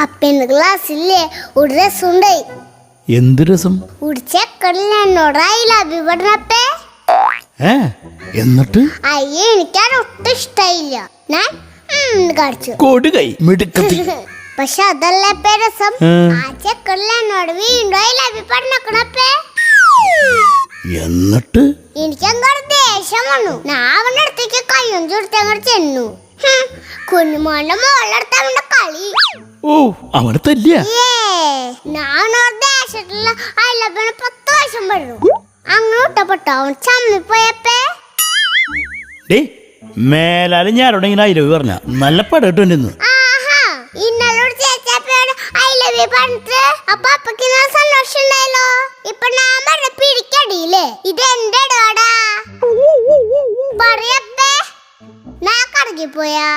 അപ്പൻ്റെ ക്ലാസ്സില്ലേ ഒരു രസം ഉണ്ടായി. എന്ത് രസം? ഒരു ചെക്കനിൽ എന്നോട് ഐ ലവ് യു പറഞ്ഞപ്പേ. എന്നിട്ട് അയ്യ എനിക്കത് ഒട്ടും ഇഷ്ടായില്ല. ഞാൻ കാണിച്ചു കൊടുകൈ മിടുക്കത്തി. പക്ഷെ അതല്ലപ്പേ രസം. ആ ചെക്കനിൽ എന്നോട് വീണ്ടും ഐ ലവ് യു പറഞ്ഞപ്പേ. എന്നിട്ട് എനിക്കങ്ങോട്ട് ദേഷ്യം വന്നു. ഞാൻ അവന്റെ അടുത്തേക്ക് കയ്യും ചുരുത്തങ്ങോട്ട് ചെന്നു. കുഞ്ഞുമോന്റെ മോളടുത്ത് അവന്റെ കളി. ഓ അവനെ തല്ലിയ. ഞാൻ ദേശത്തുള്ള അയലപ്പന് 10 വർഷം പറഞ്ഞു. അങ്ങനെ ഇട്ടപ്പെട്ടോ അവൻ ചമ്മിപ്പോയപ്പേ. മേലാലും ഞാനോട് ഇങ്ങനെ ഐ ലവ് പറഞ്ഞ നല്ല പടം ഇന്ന്. ആഹാ ഇന്നലോട് ചേച്ചപ്പയോട് ഐ ലവ് യു പറഞ്ഞിട്ട് അപ്പൊ അപ്പക്ക് സന്തോഷം ഉണ്ടായല്ലോ. ഇപ്പൊ ഞാൻ പറഞ്ഞ പിടിക്കടിയില്ലേ ഇത് എന്റെ ഇടോടാ പറയപ്പേ. ഞാൻ കറങ്ങിപ്പോയാ